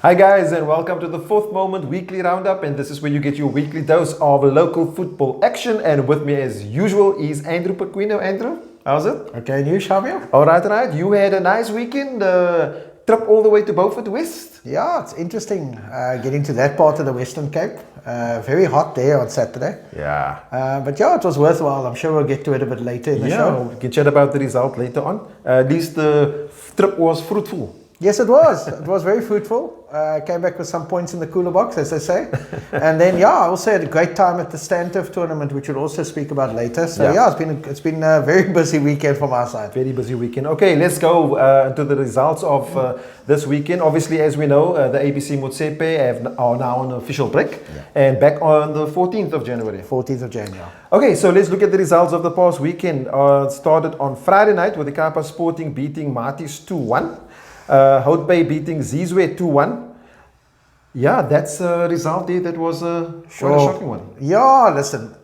Hi guys, and welcome to the Fourth Moment Weekly Roundup, and this is where you get your weekly dose of local football action. And with me as usual is Andrew Pequeno. Andrew, how's it? Okay, and you, Shamiel? Alright. You had a nice weekend, trip all the way to Beaufort West. Yeah, it's interesting getting to that part of the Western Cape. Very hot there on Saturday. Yeah. But yeah, it was worthwhile. I'm sure we'll get to it a bit later in the show. We can chat about the result later on. At least the trip was fruitful. Yes, it was. It was very fruitful. Came back with some points in the cooler box, as they say. And then, I also had a great time at the Stand-Turf tournament, which we'll also speak about later. So it's been a very busy weekend from our side. Very busy weekend. Okay, let's go into the results of this weekend. Obviously, as we know, the ABC Motsepe are now on official break and back on the 14th of January. 14th of January. Okay, so let's look at the results of the past weekend. It started on Friday night with the Kapa Sporting beating Matis 2-1. Hout Bay beating Zizwe 2-1. Yeah, that's a result there that was quite a shocking one. Yeah, listen,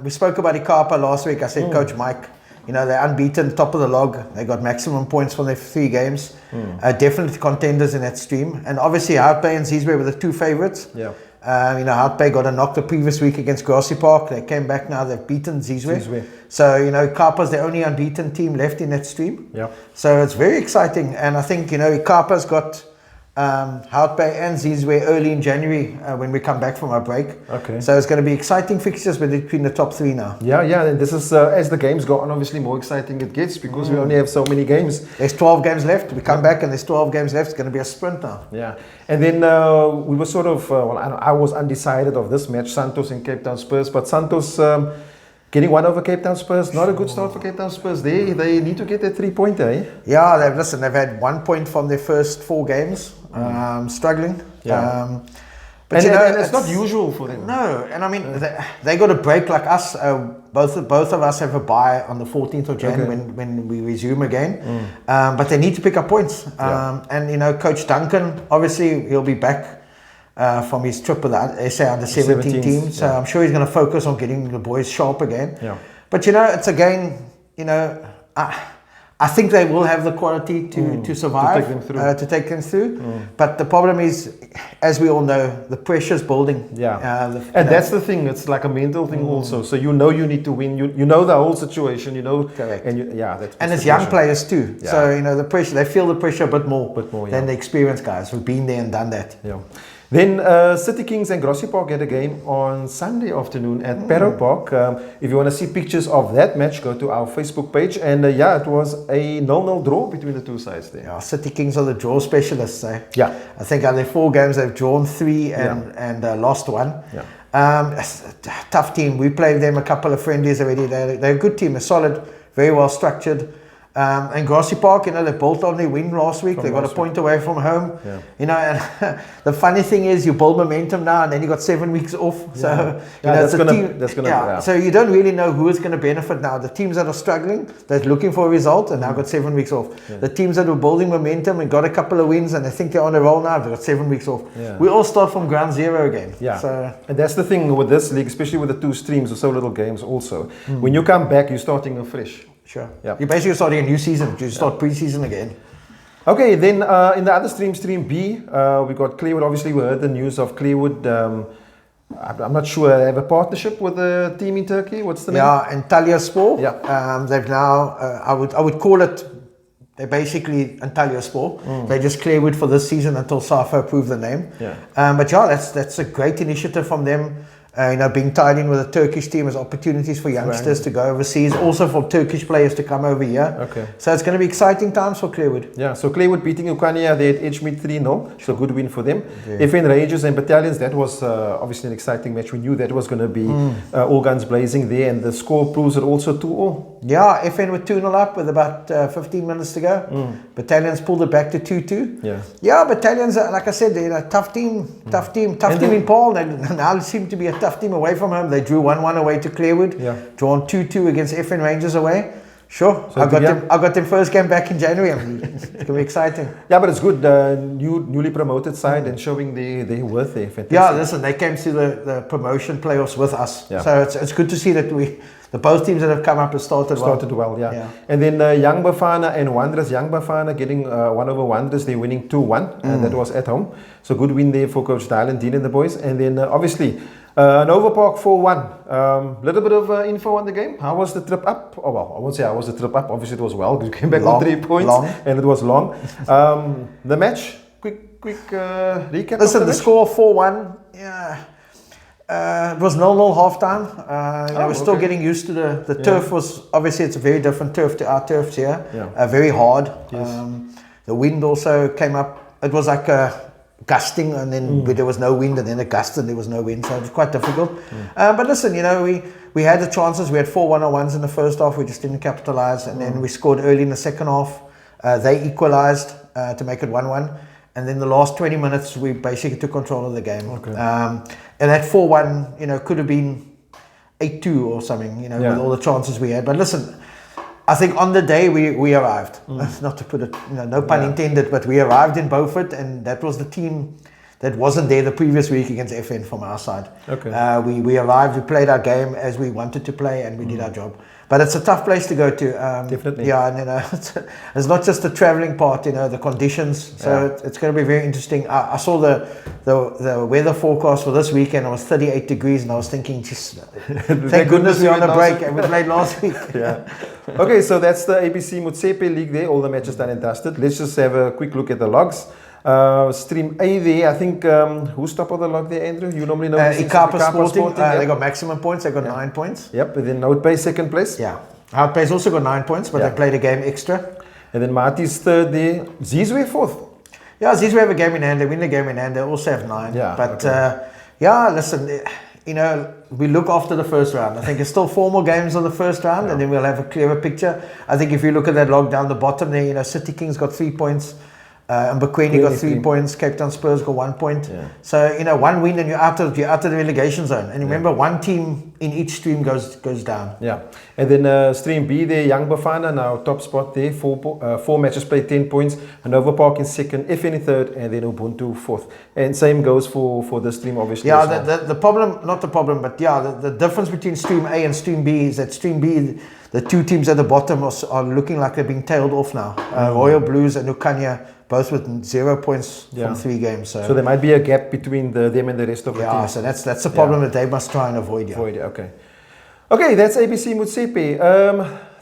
we spoke about Ikapa last week. I said, Coach Mike, they're unbeaten, top of the log. They got maximum points from their 3 games. Definitely contenders in that stream. And obviously, Hout Bay and Zizwe were the 2 favourites. Yeah. Hout Bay got a knock the previous week against Grassy Park. They came back now, they've beaten Zizwe. So, Kapa's the only unbeaten team left in that stream. Yeah. So it's very exciting. And I think, Kapa's got Hout Bay and Zizwe early in January when we come back from our break. Okay. So it's going to be exciting fixtures between the top 3 now. Yeah, and this is, as the games go on, obviously more exciting it gets because we only have so many games. There's 12 games left. We come back and there's 12 games left. It's going to be a sprint now. Yeah. And then we were sort of, I was undecided of this match, Santos and Cape Town Spurs, but Santos getting 1 over Cape Town Spurs, not a good start for Cape Town Spurs. They need to get that 3-pointer, eh? Yeah, they've had 1 point from their first 4 games, struggling. Yeah. But and it's not usual for them. No, and I mean, they got a break like us. Both of us have a bye on the 14th of January when we resume again. But they need to pick up points. And, Coach Duncan, obviously, he'll be back from his trip with the SA under 17 team. So I'm sure he's going to focus on getting the boys sharp again. Yeah. But, it's again, I think they will have the quality to survive, to take them through. But the problem is, as we all know, the pressure's building. Yeah, and that's the thing. It's like a mental thing also. So you need to win. You know the whole situation. Correct. And it's young players too. Yeah. So the pressure. They feel the pressure a bit more yeah. than the experienced guys who've been there and done that. Yeah. Then City Kings and Grassy Park had a game on Sunday afternoon at Perro Park. If you want to see pictures of that match, go to our Facebook page. And it was a 0-0 draw between the 2 sides there. Yeah, City Kings are the draw specialists. Yeah. I think out of their 4 games, they've drawn 3 and lost 1. Yeah. Tough team. We played them a couple of friendlies already. They're a good team. They're solid, very well structured. And Grassy Park, they built on their win last week. They got a point away from home. Yeah. And the funny thing is, you build momentum now, and then you got 7 weeks off. So so you don't really know who is going to benefit now. The teams that are struggling, that's looking for a result, and now got 7 weeks off. Yeah. The teams that were building momentum and got a couple of wins, and they think they're on a roll now, they've got 7 weeks off. Yeah. We all start from ground zero again. Yeah. And that's the thing with this league, especially with the 2 streams of so little games. Also, when you come back, you're starting afresh. Sure. Yeah. You're basically starting a new season. You start pre-season again. Okay, then in the other stream B, we got Clearwood. Obviously, we heard the news of Clearwood. I'm not sure. They have a partnership with a team in Turkey. What's the name? Yeah, Antalyaspor. Yeah. They've now. I would call it. They're basically Antalyaspor. They just Clearwood for this season until SAFA approve the name. Yeah. But that's a great initiative from them. Being tied in with a Turkish team as opportunities for youngsters to go overseas, also for Turkish players to come over here. Okay. So it's going to be exciting times for Clearwood. Yeah, so Clearwood beating Ukania, they had Edgemead 3-0, so good win for them. Yeah. FN Rangers and Battalions, that was obviously an exciting match. We knew that was going to be all guns blazing there, and the score proves it also 2-2. Yeah, FN were 2-0 up with about 15 minutes to go. Battalions pulled it back to 2-2. Yeah, Battalions, like I said, they're a tough team in Paul. They now seem to be a tough team away from home. They drew 1-1 away to Clearwood. Yeah. Drawn 2-2 against FN Rangers away. Sure, so I got them first game back in January. It's going to be exciting. Yeah, but it's good. Newly promoted side and showing their worth there. Fantastic. Yeah, listen, they came to the promotion playoffs with us. Yeah. So it's good to see that the both teams that have come up have started well. Yeah. And then Young Bafana and Wanderers. Young Bafana getting 1 over Wanderers. They're winning 2-1. And that was at home. So good win there for Coach Dylan Dean and the boys. And then obviously Nova Park 4-1. Little bit of info on the game. How was the trip up? Oh well, I won't say how was the trip up. Obviously it was well. You came back Long, with 3 points. long. And it was long. The match. Quick recap. Listen, the match. score 4-1. Yeah. It was 0-0 half time. We're still getting used to the turf. Was obviously it's a very different turf to our turfs here. Very hard. Yes. The wind also came up. It was like gusting, and then there was no wind, and then it gusted and there was no wind, so it was quite difficult. But listen, we had the chances. We had 4 1-on-1s in the first half. We just didn't capitalize, and then we scored early in the second half. They equalized to make it 1-1. And then the last 20 minutes, we basically took control of the game. Okay. And that 4-1, could have been 8-2 or something, with all the chances we had. But listen, I think on the day we arrived. Not to put it, no pun intended, but we arrived in Beaufort, and that was the team that wasn't there the previous week against FN from our side. Okay. We arrived, we played our game as we wanted to play, and we did our job. But it's a tough place to go to. Definitely. Yeah, and it's not just the travelling part, the conditions. So it's going to be very interesting. I saw the weather forecast for this weekend. It was 38 degrees, and I was thinking, just thank goodness we're on a break, and we played last week. Okay, so that's the ABC Motsepe League there. All the matches done and dusted. Let's just have a quick look at the logs. Stream A there, I think, who's top of the log there, Andrew? You normally know. Ikapa Sporting, they got maximum points, they got 9 points. Yep, and then Outbay second place. Yeah, Outbay's also got 9 points, but they played a game extra. And then Marty's third there, Zizwe fourth. Yeah, Zizwe have a game in hand, they win the game in hand, they also have 9. But listen, we look after the first round. I think it's still 4 more games on the first round, and then we'll have a clearer picture. I think if you look at that log down the bottom there, City Kings got 3 points. And Pequeno got 3 points. Cape Town Spurs got 1 point. So 1 win and you're out of the relegation zone. And remember, 1 team in each stream goes down. Yeah. And then stream B there, Young Bafana now top spot there. 4 matches played, 10 points. Nova Park in second, FN in third, and then Ubuntu fourth. And same goes for the stream, obviously. Yeah. The problem, not the problem, but the difference between stream A and stream B is that stream B, the 2 teams at the bottom are looking like they're being tailed off now. Royal Blues and Ukanya. Both with 0 points from 3 games. So there might be a gap between them and the rest of the team. Yeah, so that's the problem that they must try and avoid. Okay, that's ABC Motsepe.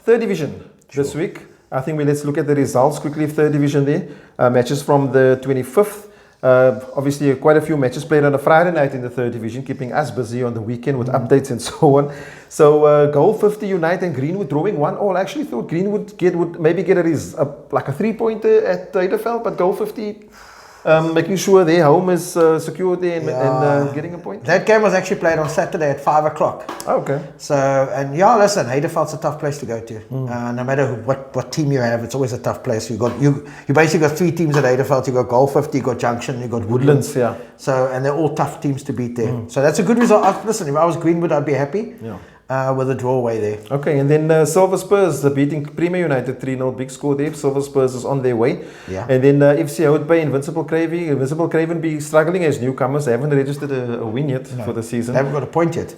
Third division this week. I think let's look at the results quickly. Third division there. Matches from the 25th. Obviously, quite a few matches played on a Friday night in the third division, keeping us busy on the weekend with updates and so on. So, Goal 50 United and Greenwood drawing 1-1. I actually thought Greenwood would maybe get a 3-pointer at Heideveld, but Goal 50 making sure their home is secure there and getting a point. That game was actually played on Saturday at 5 o'clock. Oh, okay. So, and listen, Heideveld's a tough place to go to. No matter what team you have, it's always a tough place. You basically got 3 teams at Heideveld. You got Goal 50, you got Junction, you got Woodlands. So, and they're all tough teams to beat there. So that's a good result. Listen, if I was Greenwood, I'd be happy. With a draw away there. Okay, and then Silver Spurs beating Premier United 3-0, big score there. Silver Spurs is on their way. And then FC Outbay, Invincible Craven be struggling as newcomers. They haven't registered a win yet for the season. They haven't got a point yet.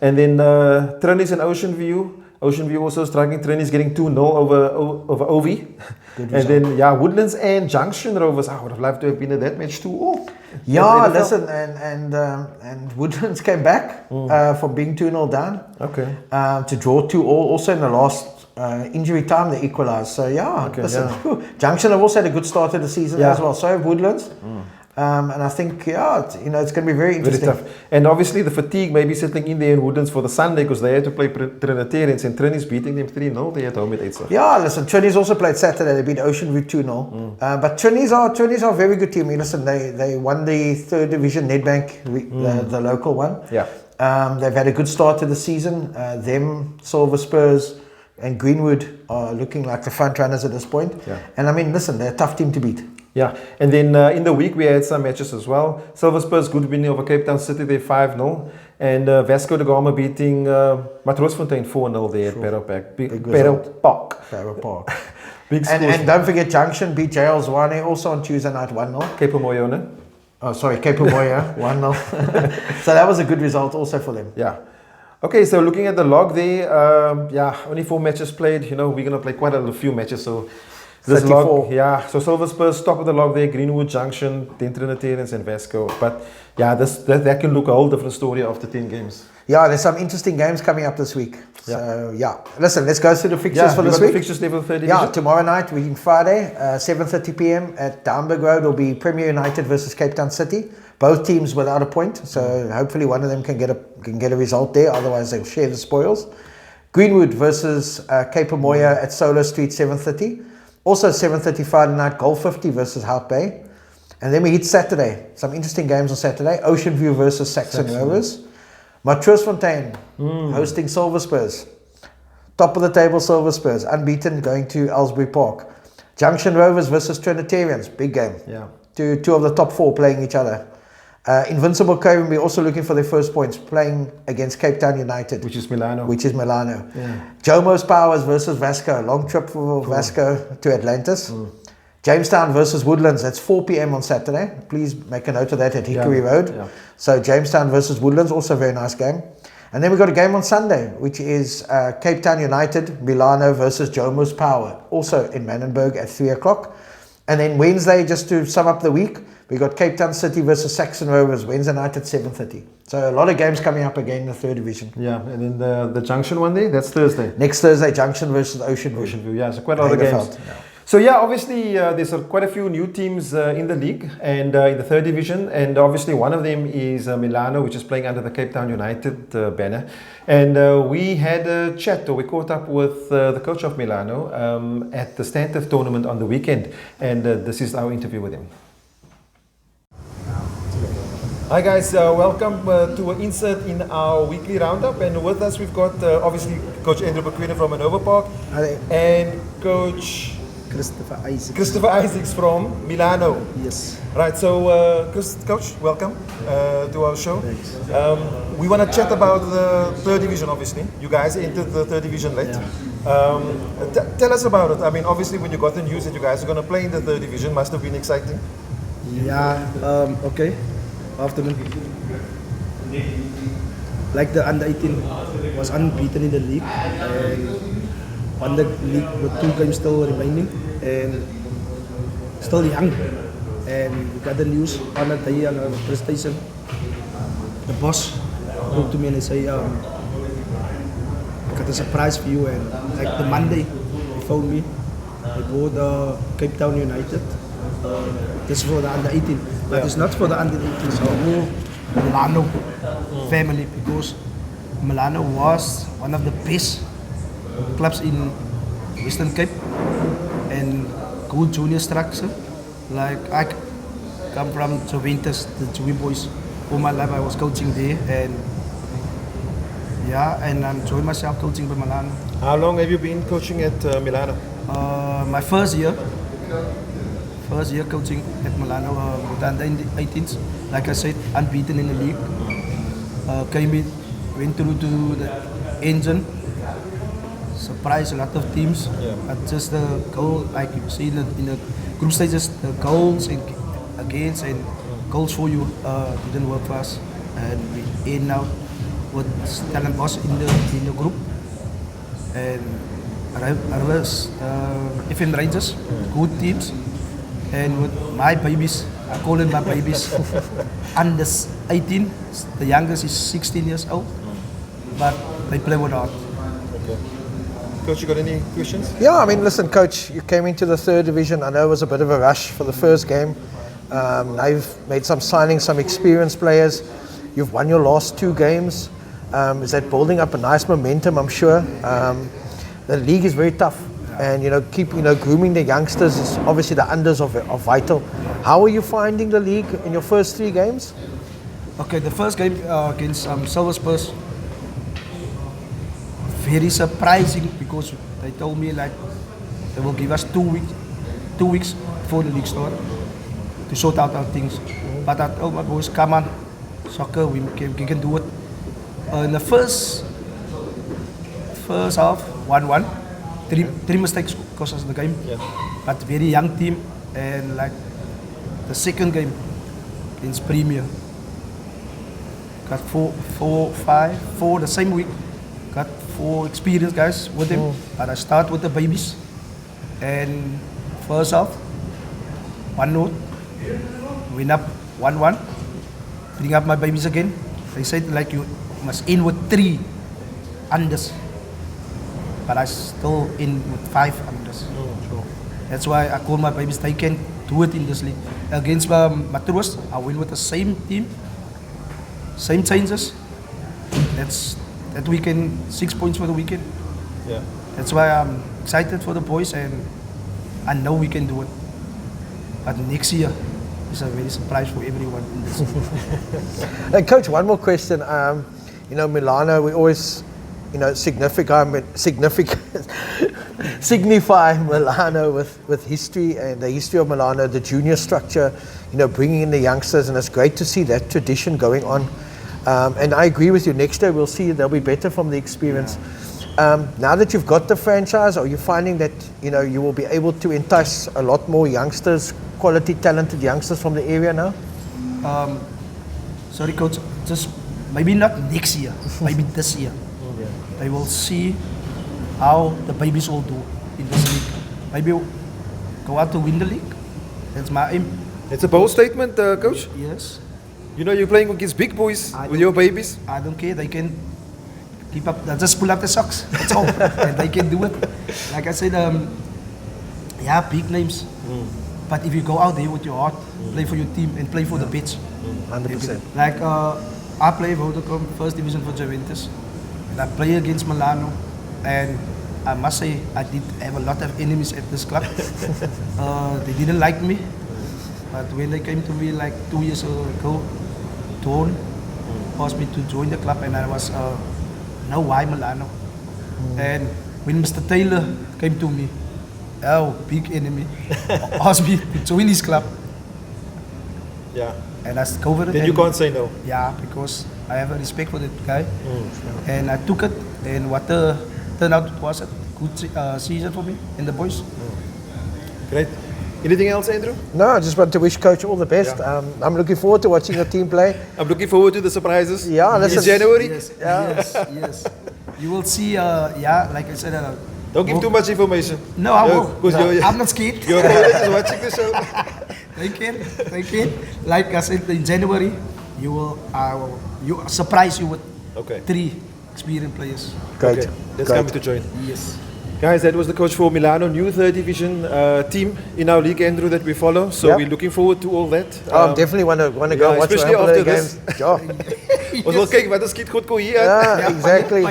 And then Trinis and Ocean View also struggling. Trinis getting 2-0 over Ovi. And then Woodlands and Junction Rovers. I would have loved to have been at that match too. Listen, and Woodlands came back from being 2-0 down. Okay. To draw 2-2 also in the last injury time they equalised. So Junction have also had a good start to the season as well. So have Woodlands. And I think, it's going to be very interesting. Very tough. And obviously the fatigue may be settling in there in Woodlands for the Sunday because they had to play Trinitarians and Trinis beating them 3-0. They had home at 8. Listen, Trinis also played Saturday. They beat Ocean View 2-0. But Trinis are a very good team. Listen, they won the 3rd Division Nedbank, the local one. They've had a good start to the season. Them, Silver Spurs and Greenwood are looking like the front runners at this point. And I mean, listen, they're a tough team to beat. And then in the week we had some matches as well. Silver Spurs good win over Cape Town City, they 5-0. And Vasco da Gama beating Matroosfontein 4-0 there at Parrow Park. Big scores. And don't forget Junction beat JL Zwane also on Tuesday night 1-0. Cape Moyone. Oh, sorry, Cape Moya 1-0. So that was a good result also for them. Okay, so looking at the log there, yeah, only 4 matches played. You know, we're going to play quite a few matches. So this 34. log, yeah. So Silver Spurs, top of the log there, Greenwood Junction, then Trinitarians and Vasco. But yeah, that can look a whole different story after 10 games. Yeah, there's some interesting games coming up this week. Yeah. So, yeah. Listen, let's go through the fixtures for this the week. fixtures there for the third division? Yeah, tomorrow night, week Friday, 7:30 p.m. at Downburg Road will be Premier United versus Cape Town City. Both teams without a point, so hopefully one of them can get a result there. Otherwise, they'll share the spoils. Greenwood versus Cape Amoya at Solo Street, 7:30. Also 7:30 Friday night, Goal 50 versus Hout Bay. And then we hit Saturday. Some interesting games on Saturday. Ocean View versus Saxon Rovers. Matroosfontein hosting Silver Spurs. Top of the table Silver Spurs, unbeaten, going to Ellsbury Park. Junction Rovers versus Trinitarians, big game. Yeah. Two of the top 4 playing each other. Invincible Craven, we're also looking for their first points, playing against Cape Town United. Which is Milano. Yeah. Jomo's Powers versus Vasco, long trip for Vasco to Atlantis. Jamestown versus Woodlands, that's 4 p.m. on Saturday. Please make a note of that at Hickory Road. Yeah. So Jamestown versus Woodlands, also a very nice game. And then we've got a game on Sunday, which is Cape Town United, Milano versus Jomo's Power, also in Manenberg at 3 o'clock. And then Wednesday, just to sum up the week, we got Cape Town City versus Saxon Rovers, Wednesday night at 7:30. So a lot of games coming up again in the third division. Yeah, and then the Junction one day, that's Thursday. Next Thursday, Junction versus Ocean View. Ocean View, yeah, so quite a lot of games. Yeah. So yeah, obviously there's quite a few new teams in the league and in the third division, and obviously one of them is Milano, which is playing under the Cape Town United banner. And we had a chat, or we caught up with the coach of Milano at the Stantive tournament on the weekend, and this is our interview with him. Hi guys, welcome to an insert in our weekly roundup, and with us we've got obviously Coach Andrew Pequeno from Manova Park and Coach Christopher Isaacs from Milano. Yes. Right, so Coach, welcome to our show. Thanks. We want to chat about the third division, obviously. You guys entered the third division late. Yeah. Tell us about it. I mean, obviously when you got the news that you guys are going to play in the third division, must have been exciting. Yeah, okay. Afternoon. Like the under 18 was unbeaten in the league, and won the league with 2 games still remaining, and still young. And we got the news on a day on a presentation. The boss spoke to me and he said, I got a surprise for you. And like the Monday, he phoned me. They bought Cape Town United. This is for the under 18, but it's not for the under 18. So more Milano family, because Milano was one of the best clubs in Western Cape and good junior structure. Like I come from Juventus, the Jewy boys. All my life I was coaching there, and yeah, and I enjoy myself coaching by Milano. How long have you been coaching at Milano? My first year coaching at Milano with the under 18s. Like I said, unbeaten in the league. Went through to the engine. Surprised a lot of teams. But just the goal, like you see in the group stages, the goals against and goals for you didn't work for us. And we end out with Stellenbosch in the group. And Rivers, FM Rangers, good teams. And with my babies, I call them my babies, under 18, the youngest is 16 years old, but they play with heart. Okay. Coach, you got any questions? Yeah, I mean, listen, Coach, you came into the third division. I know it was a bit of a rush for the first game. Now you've made some signings, some experienced players. You've won your last 2 games. Is that building up a nice momentum, I'm sure? The league is very tough. And grooming the youngsters is obviously the unders are vital. How are you finding the league in your first 3 games? Okay, the first game against Silver Spurs, very surprising, because they told me like they will give us 2 weeks before the league start to sort out our things. But I told my boys, come on, soccer, we can do it. In the first half, 1-1. 3 mistakes cost us the game, but very young team. And like the second game against Premier, got four the same week. Got 4 experienced guys with him. But I start with the babies. And first off, 1-0. Win up 1-1. Bring up my babies again. They said like you must in with 3 unders. But I still in with 5 unders. That's why I call my babies, they can do it in this league. Against Matruas, I win with the same team, same changes. That weekend, 6 points for the weekend. Yeah. That's why I'm excited for the boys and I know we can do it. But next year is a very surprise for everyone in this. Hey, Coach, one more question. Milano, we always, signify Milano with history and the history of Milano, the junior structure, bringing in the youngsters, and it's great to see that tradition going on. And I agree with you. Next year we'll see they'll be better from the experience. Now that you've got the franchise, are you finding that you will be able to entice a lot more youngsters, quality, talented youngsters from the area now? Sorry, Coach. Just maybe not next year, maybe this year. They will see how the babies will do in this league. Maybe go out to win the league. That's my aim. It's a bold statement, Coach. Yes. You're playing against big boys with your babies. I don't care. They can keep up. Just pull up the socks. That's all. And they can do it. Like I said, big names. But if you go out there with your heart, play for your team and play for the pitch. 100%. Like I play Vodacom, first division for Juventus. And I play against Milano. And I must say, I did have a lot of enemies at this club. They didn't like me. But when they came to me like 2 years ago, Tone asked me to join the club, and I was, no, why Milano? And when Mr. Taylor came to me, big enemy, asked me to join his club. Yeah. And I covered it. Then you can't say no. Yeah, because I have a respect for that guy. And I took it, and what turned out was a good season for me and the boys. Great. Anything else, Andrew? No, I just want to wish Coach all the best. Yeah. I'm looking forward to watching your team play. I'm looking forward to the surprises. Yeah, in January. Yes. You will see, like I said. Don't give too much information. No, I won't. No, I'm not scared. Your opponent is watching the show. Thank you. Like I said, in January, you surprise you with 3 experienced players. Great. Okay, that's coming to join. Yes. Guys, that was the coach for Milano, new third division team in our league, Andrew, that we follow. So we're looking forward to all that. Definitely want to go watch especially after this. games. Ja. Ons wil kyk wat is skiet goed ko hier. Yeah, exactly.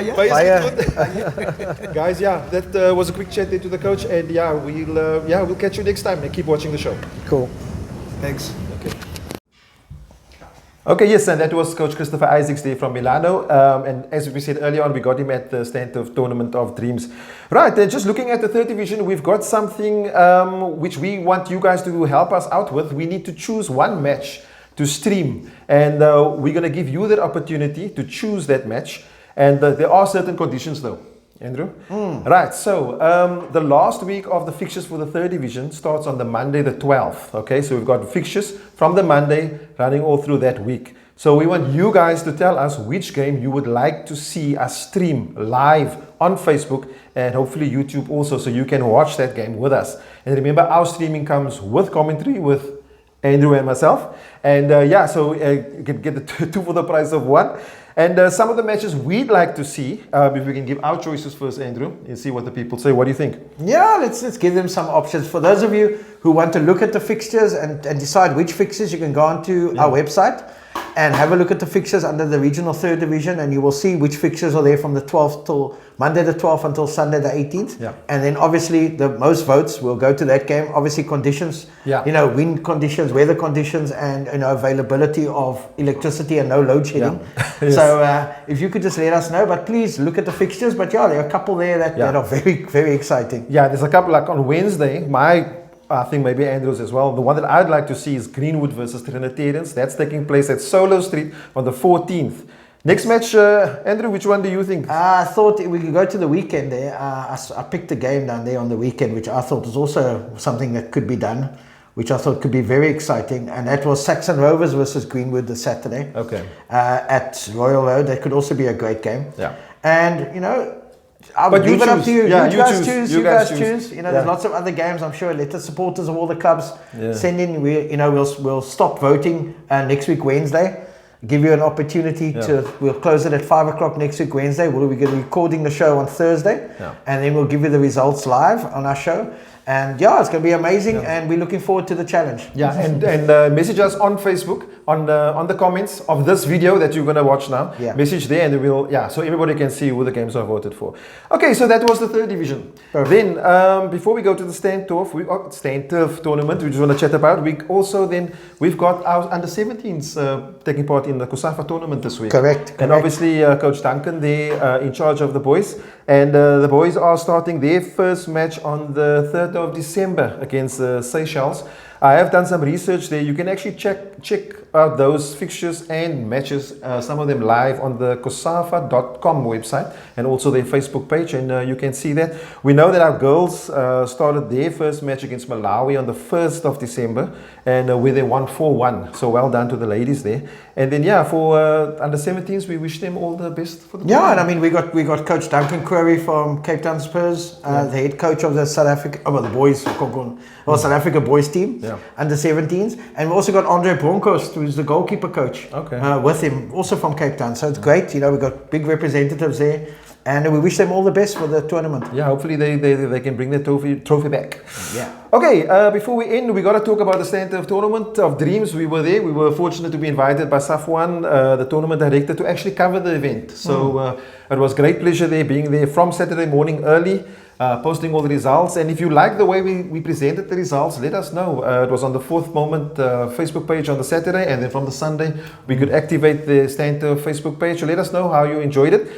Guys, that was a quick chat there to the coach, and we'll catch you next time and keep watching the show. Cool. Thanks. Okay, yes, and that was Coach Christopher Isaacs there from Milano. And as we said earlier on, we got him at the Stand of Tournament of Dreams. Right, and just looking at the third division, we've got something which we want you guys to help us out with. We need to choose one match to stream. And we're going to give you that opportunity to choose that match. And there are certain conditions though. Andrew? Right, so the last week of the fixtures for the third division starts on the Monday the 12th. Okay, so we've got fixtures from the Monday running all through that week. So we want you guys to tell us which game you would like to see us stream live on Facebook and hopefully YouTube also, so you can watch that game with us. And remember, our streaming comes with commentary with Andrew and myself. And so you can get the 2 for the price of 1. And some of the matches we'd like to see, if we can give our choices first, Andrew, and see what the people say. What do you think? Yeah, let's give them some options. For those of you who want to look at the fixtures and decide which fixtures, you can go onto our website and have a look at the fixtures under the regional third division, and you will see which fixtures are there from the 12th till Monday the 12th until Sunday the 18th. Yeah. And then obviously the most votes will go to that game. Obviously conditions, wind conditions, weather conditions, and availability of electricity and no load shedding. Yeah. Yes. So if you could just let us know, but please look at the fixtures. But there are a couple there that are very, very exciting. Yeah, there's a couple, like on Wednesday, I think maybe Andrews as well. The one that I'd like to see is Greenwood versus Trinitarians. That's taking place at Solo Street on the 14th. Next match, Andrew, which one do you think? I thought we could go to the weekend there. I picked a game down there on the weekend, which I thought was also something that could be done. which I thought could be very exciting, and that was Saxon Rovers versus Greenwood this Saturday. Okay. At Royal Road. That could also be a great game. Yeah. And, you know, I'll But leave you it up choose. to you. Yeah, you guys choose. You guys choose. You know, there's lots of other games. I'm sure. Let the supporters of all the clubs send in. We'll stop voting next week Wednesday. Give you an opportunity to. We'll close it at 5 o'clock next week Wednesday. We'll be recording the show on Thursday, and then we'll give you the results live on our show. And yeah, it's going to be amazing, and we're looking forward to the challenge. Yeah, and message us on Facebook on the comments of this video that you're going to watch now. Yeah. Message there, and we'll so everybody can see who the games are voted for. Okay, so that was the third division. Perfect. Then before we go to the stand turf tournament, we just want to chat about. We've got our under 17s taking part in the COSAFA tournament this week. Correct. And obviously Coach Duncan there in charge of the boys, and the boys are starting their first match on the 3rd of December against Seychelles. I have done some research there. You can actually check out those fixtures and matches, some of them live on the cosafa.com website and also their Facebook page, and you can see that. We know that our girls started their first match against Malawi on the 1st of December, and where they won 4-1. So well done to the ladies there. And then for under 17s, we wish them all the best for the tournament. And I mean we got Coach Duncan Query from Cape Town Spurs, the head coach of the South Africa, the boys, South Africa boys team, under 17s, and we also got Andre Bronkhorst, who's the goalkeeper coach, with him, also from Cape Town. So it's great, we got big representatives there, and we wish them all the best for the tournament. Yeah, hopefully they can bring the trophy back. Yeah. Okay, before we end, we got to talk about the Stand Turf Tournament of Dreams. We were there. We were fortunate to be invited by Safwan, the tournament director, to actually cover the event. So it was great pleasure there, being there from Saturday morning early, posting all the results. And if you like the way we presented the results, let us know. It was on the Fourth Moment Facebook page on the Saturday, and then from the Sunday, we could activate the Stand Turf Facebook page. So let us know how you enjoyed it.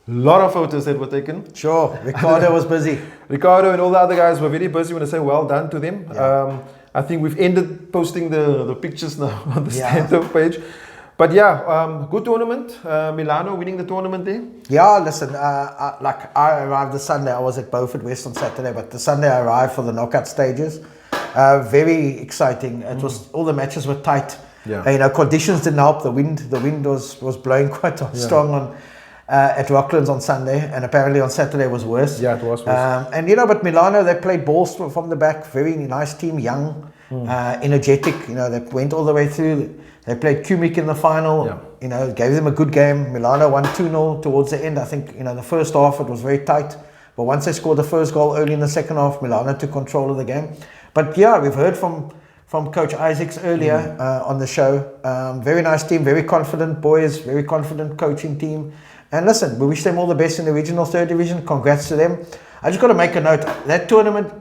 Lot of photos that were taken. Sure, Ricardo was busy. Ricardo and all the other guys were very busy. We want to say well done to them. I think we've ended posting the pictures now on the Stand Up page. But good tournament. Milano winning the tournament there. Yeah, listen, I arrived the Sunday. I was at Beaufort West on Saturday, but the Sunday I arrived for the knockout stages. Very exciting. It was, all the matches were tight. Yeah. Conditions didn't help. The wind was blowing quite strong at Rocklands on Sunday, and apparently on Saturday was worse. Yeah, it was worse. But Milano, they played balls from the back. Very nice team, young, energetic. They went all the way through. They played Kumik in the final. Yeah. Gave them a good game. Milano won 2-0 towards the end. I think the first half it was very tight, but once they scored the first goal early in the second half, Milano took control of the game. But we've heard from Coach Isaacs earlier on the show. Very nice team, very confident boys, very confident coaching team. And listen, we wish them all the best in the regional third division. Congrats to them. I just got to make a note. That tournament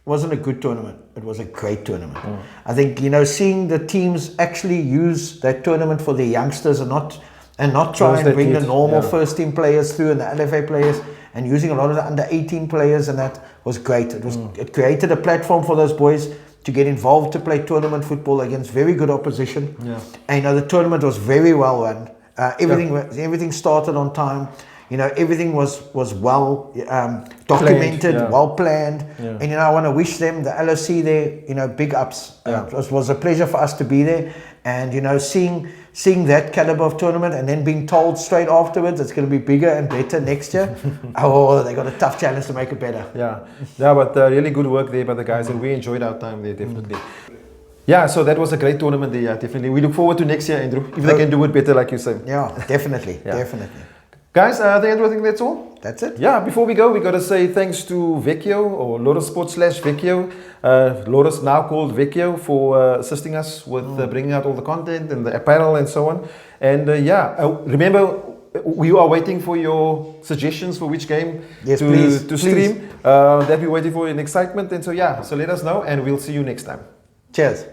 wasn't a good tournament. It was a great tournament. I think, seeing the teams actually use that tournament for their youngsters and not try and bring the normal first team players through and the LFA players, and using a lot of the under 18 players, and that was great. It created a platform for those boys to get involved, to play tournament football against very good opposition. Yeah. And the tournament was very well run. Everything started on time. Everything was well documented, well planned. Yeah. And I want to wish them, the LOC there, big ups. It was a pleasure for us to be there, and seeing that caliber of tournament, and then being told straight afterwards it's going to be bigger and better next year. They got a tough challenge to make it better. But really good work there by the guys, and we enjoyed our time there, definitely. Yeah, so that was a great tournament there, definitely. We look forward to next year, Andrew, if they can do it better, like you say. Yeah, definitely, definitely. Guys, Andrew, I think that's all. That's it. Yeah, before we go, we got to say thanks to Vecchio, or Lotus Sports/Vecchio, Lotus now called Vecchio, for assisting us with bringing out all the content and the apparel and so on. And remember, we are waiting for your suggestions for which game to stream. That we're waiting for in excitement. And so let us know, and we'll see you next time. Cheers.